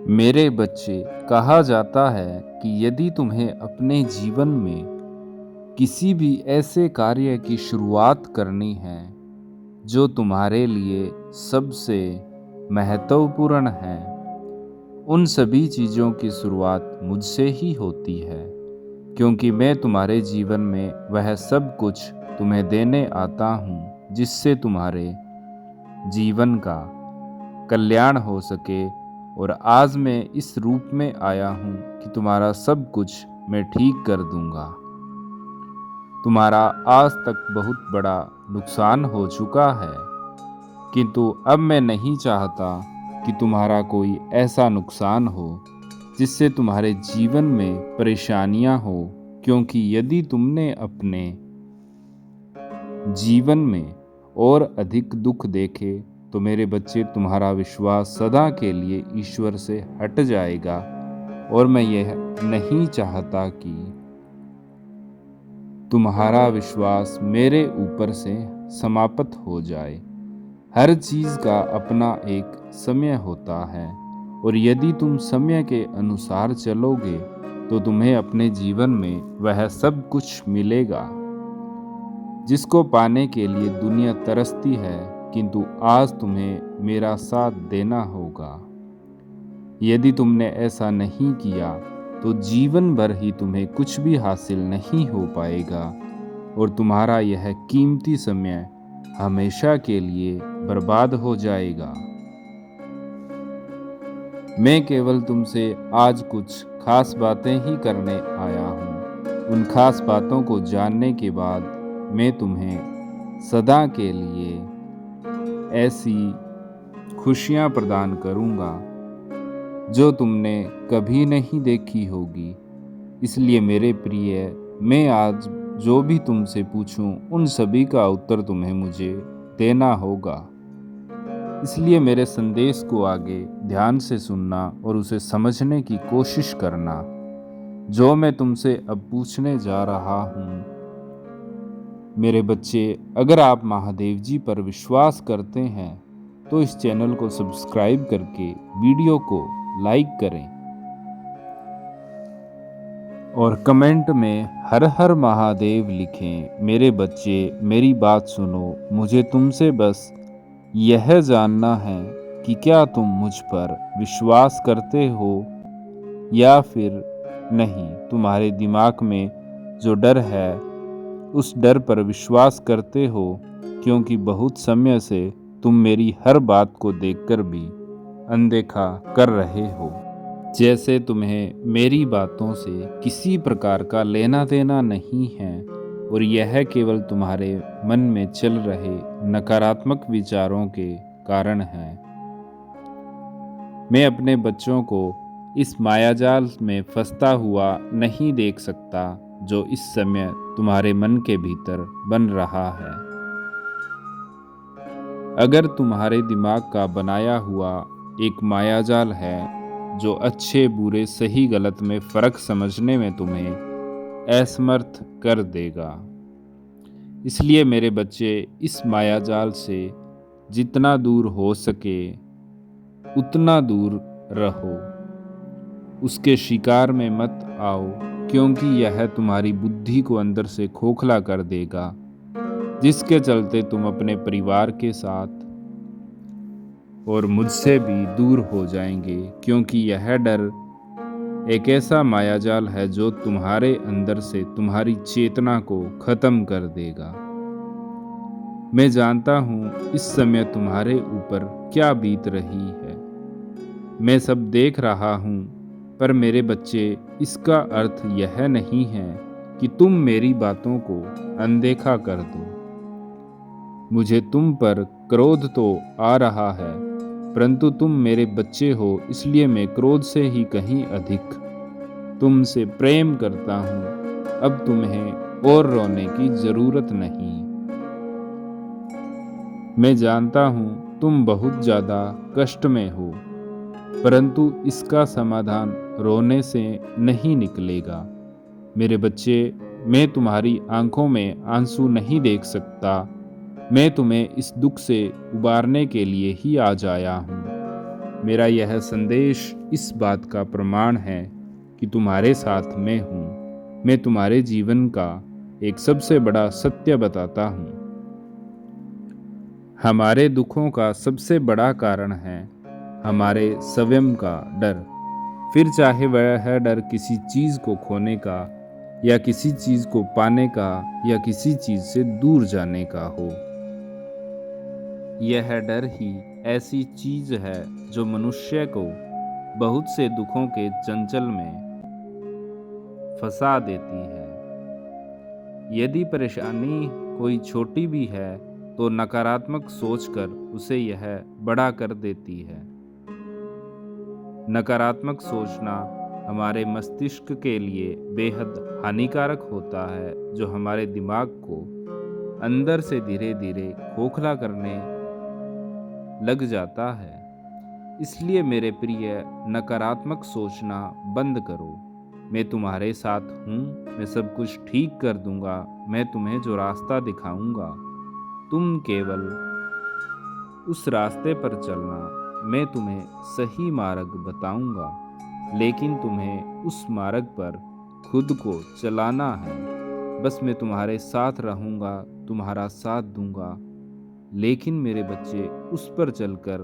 मेरे बच्चे, कहा जाता है कि यदि तुम्हें अपने जीवन में किसी भी ऐसे कार्य की शुरुआत करनी है जो तुम्हारे लिए सबसे महत्वपूर्ण है, उन सभी चीज़ों की शुरुआत मुझसे ही होती है, क्योंकि मैं तुम्हारे जीवन में वह सब कुछ तुम्हें देने आता हूँ जिससे तुम्हारे जीवन का कल्याण हो सके। और आज मैं इस रूप में आया हूँ कि तुम्हारा सब कुछ मैं ठीक कर दूंगा। तुम्हारा आज तक बहुत बड़ा नुकसान हो चुका है, किंतु अब मैं नहीं चाहता कि तुम्हारा कोई ऐसा नुकसान हो जिससे तुम्हारे जीवन में परेशानियां हो, क्योंकि यदि तुमने अपने जीवन में और अधिक दुख देखे तो मेरे बच्चे, तुम्हारा विश्वास सदा के लिए ईश्वर से हट जाएगा। और मैं यह नहीं चाहता कि तुम्हारा विश्वास मेरे ऊपर से समाप्त हो जाए। हर चीज़ का अपना एक समय होता है, और यदि तुम समय के अनुसार चलोगे तो तुम्हें अपने जीवन में वह सब कुछ मिलेगा जिसको पाने के लिए दुनिया तरसती है, किंतु आज तुम्हें मेरा साथ देना होगा। यदि तुमने ऐसा नहीं किया तो जीवन भर ही तुम्हें कुछ भी हासिल नहीं हो पाएगा, और तुम्हारा यह कीमती समय हमेशा के लिए बर्बाद हो जाएगा। मैं केवल तुमसे आज कुछ खास बातें ही करने आया हूँ। उन खास बातों को जानने के बाद मैं तुम्हें सदा के लिए ऐसी खुशियाँ प्रदान करूँगा जो तुमने कभी नहीं देखी होगी। इसलिए मेरे प्रिय, मैं आज जो भी तुमसे पूछूं उन सभी का उत्तर तुम्हें मुझे देना होगा। इसलिए मेरे संदेश को आगे ध्यान से सुनना और उसे समझने की कोशिश करना। जो मैं तुमसे अब पूछने जा रहा हूँ, मेरे बच्चे, अगर आप महादेव जी पर विश्वास करते हैं तो इस चैनल को सब्सक्राइब करके वीडियो को लाइक करें और कमेंट में हर हर महादेव लिखें। मेरे बच्चे, मेरी बात सुनो। मुझे तुमसे बस यह जानना है कि क्या तुम मुझ पर विश्वास करते हो या फिर नहीं। तुम्हारे दिमाग में जो डर है उस डर पर विश्वास करते हो, क्योंकि बहुत समय से तुम मेरी हर बात को देखकर भी अनदेखा कर रहे हो, जैसे तुम्हें मेरी बातों से किसी प्रकार का लेना देना नहीं है, और यह केवल तुम्हारे मन में चल रहे नकारात्मक विचारों के कारण है। मैं अपने बच्चों को इस मायाजाल में फंसता हुआ नहीं देख सकता जो इस समय तुम्हारे मन के भीतर बन रहा है। अगर तुम्हारे दिमाग का बनाया हुआ एक मायाजाल है जो अच्छे बुरे सही गलत में फ़र्क समझने में तुम्हें असमर्थ कर देगा। इसलिए मेरे बच्चे, इस मायाजाल से जितना दूर हो सके उतना दूर रहो। उसके शिकार में मत आओ, क्योंकि यह तुम्हारी बुद्धि को अंदर से खोखला कर देगा, जिसके चलते तुम अपने परिवार के साथ और मुझसे भी दूर हो जाएंगे, क्योंकि यह डर एक ऐसा मायाजाल है जो तुम्हारे अंदर से तुम्हारी चेतना को खत्म कर देगा। मैं जानता हूँ इस समय तुम्हारे ऊपर क्या बीत रही है, मैं सब देख रहा हूँ, पर मेरे बच्चे, इसका अर्थ यह नहीं है कि तुम मेरी बातों को अनदेखा कर दो। मुझे तुम पर क्रोध तो आ रहा है, परंतु तुम मेरे बच्चे हो, इसलिए मैं क्रोध से ही कहीं अधिक तुमसे प्रेम करता हूँ। अब तुम्हें और रोने की जरूरत नहीं। मैं जानता हूँ तुम बहुत ज़्यादा कष्ट में हो, परंतु इसका समाधान रोने से नहीं निकलेगा। मेरे बच्चे, मैं तुम्हारी आंखों में आंसू नहीं देख सकता। मैं तुम्हें इस दुख से उबारने के लिए ही आज आया हूँ। मेरा यह संदेश इस बात का प्रमाण है कि तुम्हारे साथ मैं हूँ। मैं तुम्हारे जीवन का एक सबसे बड़ा सत्य बताता हूँ। हमारे दुखों का सबसे बड़ा कारण है हमारे स्वयं का डर। फिर चाहे वह डर किसी चीज़ को खोने का, या किसी चीज़ को पाने का, या किसी चीज़ से दूर जाने का हो। यह डर ही ऐसी चीज़ है जो मनुष्य को बहुत से दुखों के चंचल में फंसा देती है। यदि परेशानी कोई छोटी भी है तो नकारात्मक सोचकर उसे यह बड़ा कर देती है। नकारात्मक सोचना हमारे मस्तिष्क के लिए बेहद हानिकारक होता है, जो हमारे दिमाग को अंदर से धीरे धीरे खोखला करने लग जाता है। इसलिए मेरे प्रिय, नकारात्मक सोचना बंद करो। मैं तुम्हारे साथ हूँ, मैं सब कुछ ठीक कर दूंगा, मैं तुम्हें जो रास्ता दिखाऊंगा, तुम केवल उस रास्ते पर चलना। मैं तुम्हें सही मार्ग बताऊंगा, लेकिन तुम्हें उस मार्ग पर खुद को चलाना है। बस मैं तुम्हारे साथ रहूंगा, तुम्हारा साथ दूंगा, लेकिन मेरे बच्चे, उस पर चलकर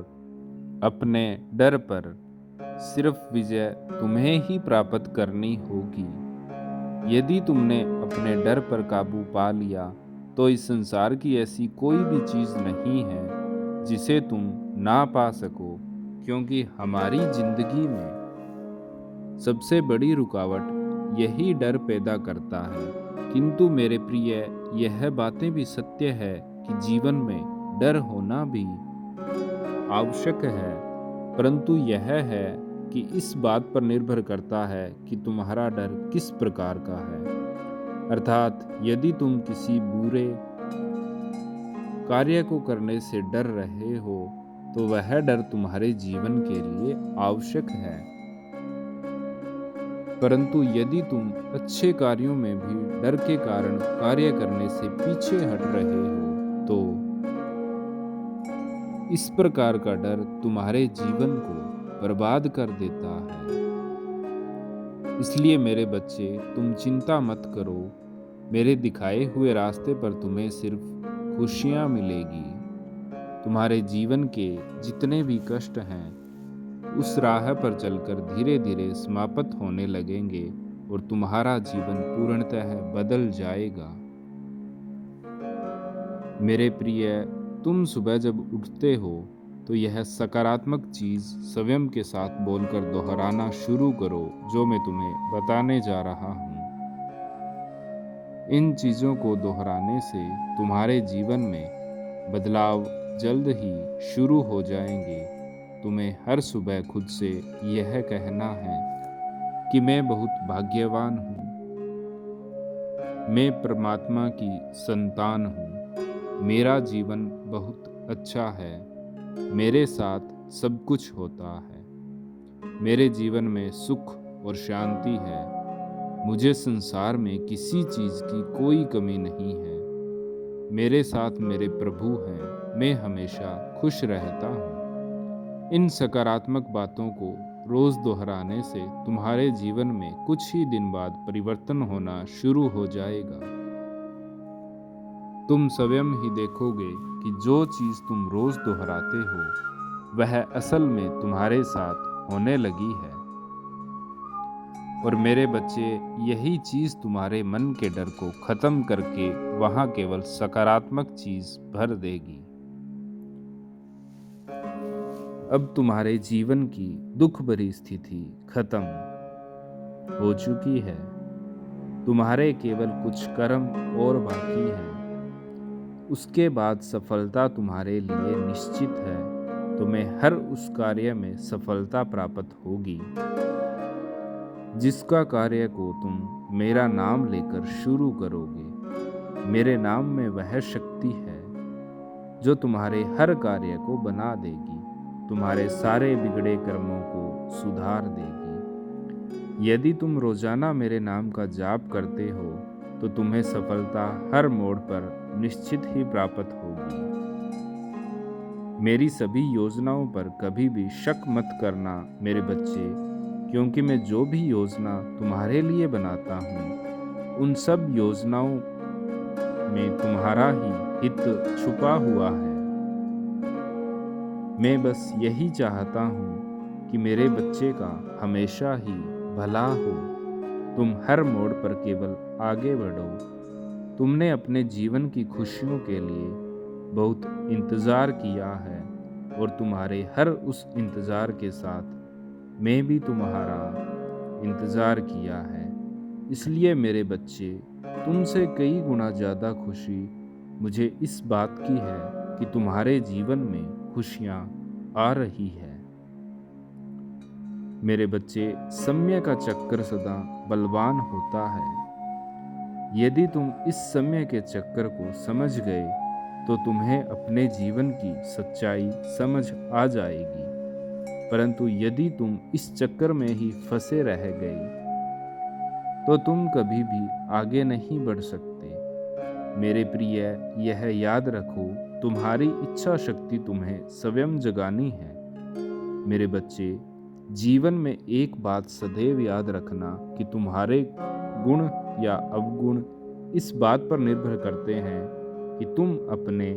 अपने डर पर सिर्फ विजय तुम्हें ही प्राप्त करनी होगी। यदि तुमने अपने डर पर काबू पा लिया तो इस संसार की ऐसी कोई भी चीज़ नहीं है जिसे तुम ना पा सको, क्योंकि हमारी जिंदगी में सबसे बड़ी रुकावट यही डर पैदा करता है। किंतु मेरे प्रिय, यह बातें भी सत्य है कि जीवन में डर होना भी आवश्यक है, परंतु यह है कि इस बात पर निर्भर करता है कि तुम्हारा डर किस प्रकार का है। अर्थात यदि तुम किसी बुरे कार्य को करने से डर रहे हो तो वह डर तुम्हारे जीवन के लिए आवश्यक है, परंतु यदि तुम अच्छे कार्यों में भी डर के कारण कार्य करने से पीछे हट रहे हो तो इस प्रकार का डर तुम्हारे जीवन को बर्बाद कर देता है। इसलिए मेरे बच्चे, तुम चिंता मत करो। मेरे दिखाए हुए रास्ते पर तुम्हें सिर्फ खुशियाँ मिलेगी। तुम्हारे जीवन के जितने भी कष्ट हैं उस राह पर चलकर धीरे धीरे समाप्त होने लगेंगे और तुम्हारा जीवन पूर्णतः बदल जाएगा। मेरे प्रिय, तुम सुबह जब उठते हो तो यह सकारात्मक चीज़ स्वयं के साथ बोलकर दोहराना शुरू करो जो मैं तुम्हें बताने जा रहा हूँ। इन चीज़ों को दोहराने से तुम्हारे जीवन में बदलाव जल्द ही शुरू हो जाएंगे। तुम्हें हर सुबह खुद से यह कहना है कि मैं बहुत भाग्यवान हूँ, मैं परमात्मा की संतान हूँ, मेरा जीवन बहुत अच्छा है, मेरे साथ सब कुछ होता है, मेरे जीवन में सुख और शांति है, मुझे संसार में किसी चीज़ की कोई कमी नहीं है, मेरे साथ मेरे प्रभु हैं, मैं हमेशा खुश रहता हूँ। इन सकारात्मक बातों को रोज़ दोहराने से तुम्हारे जीवन में कुछ ही दिन बाद परिवर्तन होना शुरू हो जाएगा। तुम स्वयं ही देखोगे कि जो चीज़ तुम रोज़ दोहराते हो वह असल में तुम्हारे साथ होने लगी है। और मेरे बच्चे, यही चीज़ तुम्हारे मन के डर को ख़त्म करके वहाँ केवल सकारात्मक चीज़ भर देगी। अब तुम्हारे जीवन की दुख भरी स्थिति खत्म हो चुकी है। तुम्हारे केवल कुछ कर्म और बाकी हैं। उसके बाद सफलता तुम्हारे लिए निश्चित है। तुम्हें हर उस कार्य में सफलता प्राप्त होगी जिसका कार्य को तुम मेरा नाम लेकर शुरू करोगे। मेरे नाम में वह शक्ति है जो तुम्हारे हर कार्य को बना देगी, तुम्हारे सारे बिगड़े कर्मों को सुधार देगी। यदि तुम रोजाना मेरे नाम का जाप करते हो तो तुम्हें सफलता हर मोड़ पर निश्चित ही प्राप्त होगी। मेरी सभी योजनाओं पर कभी भी शक मत करना मेरे बच्चे, क्योंकि मैं जो भी योजना तुम्हारे लिए बनाता हूँ उन सब योजनाओं में तुम्हारा ही हित छुपा हुआ है। मैं बस यही चाहता हूँ कि मेरे बच्चे का हमेशा ही भला हो। तुम हर मोड़ पर केवल आगे बढ़ो। तुमने अपने जीवन की खुशियों के लिए बहुत इंतज़ार किया है और तुम्हारे हर उस इंतज़ार के साथ मैं भी तुम्हारा इंतज़ार किया है। इसलिए मेरे बच्चे, तुमसे कई गुना ज़्यादा खुशी मुझे इस बात की है कि तुम्हारे जीवन में खुशियाँ आ रही है। मेरे बच्चे, समय का चक्कर सदा बलवान होता है। यदि तुम इस समय के चक्कर को समझ गए तो तुम्हें अपने जीवन की सच्चाई समझ आ जाएगी। परंतु यदि तुम इस चक्कर में ही फंसे रह गए तो तुम कभी भी आगे नहीं बढ़ सकते। मेरे प्रिय, यह याद रखो, तुम्हारी इच्छा शक्ति तुम्हें स्वयं जगानी है। मेरे बच्चे, जीवन में एक बात सदैव याद रखना कि तुम्हारे गुण या अवगुण इस बात पर निर्भर करते हैं कि तुम अपने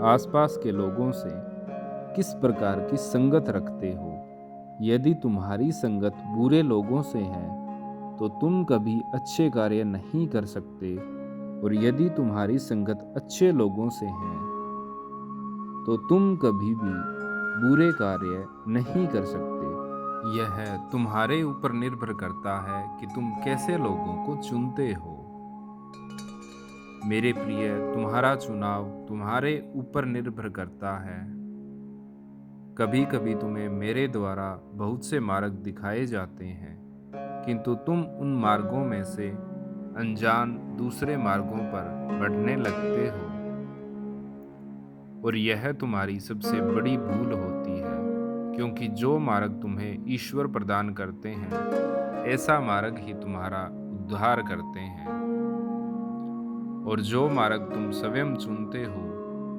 आसपास के लोगों से किस प्रकार की संगत रखते हो। यदि तुम्हारी संगत बुरे लोगों से है तो तुम कभी अच्छे कार्य नहीं कर सकते, और यदि तुम्हारी संगत अच्छे लोगों से है तो तुम कभी भी बुरे कार्य नहीं कर सकते। यह तुम्हारे ऊपर निर्भर करता है कि तुम कैसे लोगों को चुनते हो। मेरे प्रिय, तुम्हारा चुनाव तुम्हारे ऊपर निर्भर करता है। कभी कभी तुम्हें मेरे द्वारा बहुत से मार्ग दिखाए जाते हैं, किंतु तुम उन मार्गों में से अनजान दूसरे मार्गों पर बढ़ने लगते हो, और यह तुम्हारी सबसे बड़ी भूल होती है, क्योंकि जो मार्ग तुम्हें ईश्वर प्रदान करते हैं ऐसा मार्ग ही तुम्हारा उद्धार करते हैं, और जो मार्ग तुम स्वयं चुनते हो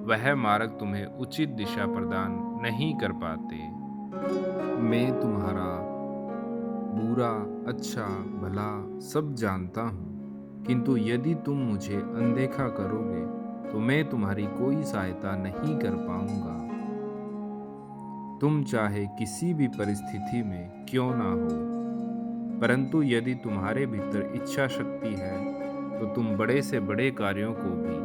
वह मार्ग तुम्हें उचित दिशा प्रदान नहीं कर पाते। मैं तुम्हारा बुरा, अच्छा, भला सब जानता हूँ, किंतु यदि तुम मुझे अनदेखा करोगे तो मैं तुम्हारी कोई सहायता नहीं कर पाऊंगा। तुम चाहे किसी भी परिस्थिति में क्यों ना हो, परंतु यदि तुम्हारे भीतर इच्छा शक्ति है तो तुम बड़े से बड़े कार्यों को भी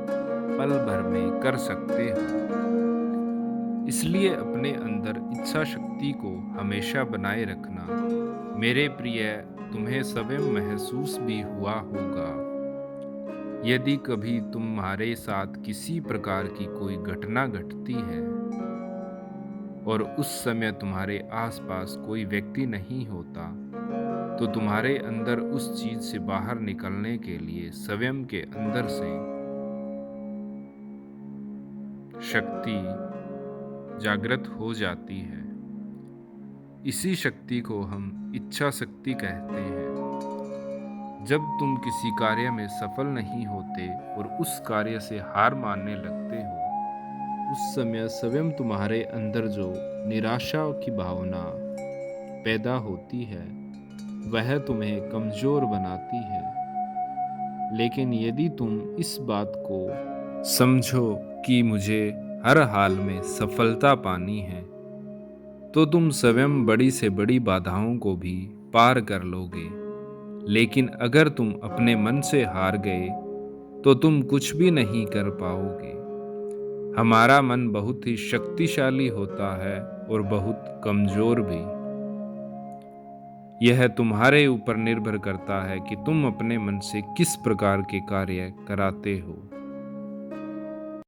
पल भर में कर सकते हो। इसलिए अपने अंदर इच्छा शक्ति को हमेशा बनाए रखना। मेरे प्रिय, तुम्हें स्वयं महसूस भी हुआ होगा, यदि कभी तुम्हारे साथ किसी प्रकार की कोई घटना घटती है और उस समय तुम्हारे आसपास कोई व्यक्ति नहीं होता, तो तुम्हारे अंदर उस चीज से बाहर निकलने के लिए स्वयं के अंदर से शक्ति जागृत हो जाती है। इसी शक्ति को हम इच्छा शक्ति कहते हैं। जब तुम किसी कार्य में सफल नहीं होते और उस कार्य से हार मानने लगते हो, उस समय स्वयं तुम्हारे अंदर जो निराशा की भावना पैदा होती है वह तुम्हें कमजोर बनाती है। लेकिन यदि तुम इस बात को समझो कि मुझे हर हाल में सफलता पानी है, तो तुम स्वयं बड़ी से बड़ी बाधाओं को भी पार कर लोगे। लेकिन अगर तुम अपने मन से हार गए तो तुम कुछ भी नहीं कर पाओगे। हमारा मन बहुत ही शक्तिशाली होता है और बहुत कमजोर भी। यह तुम्हारे ऊपर निर्भर करता है कि तुम अपने मन से किस प्रकार के कार्य कराते हो।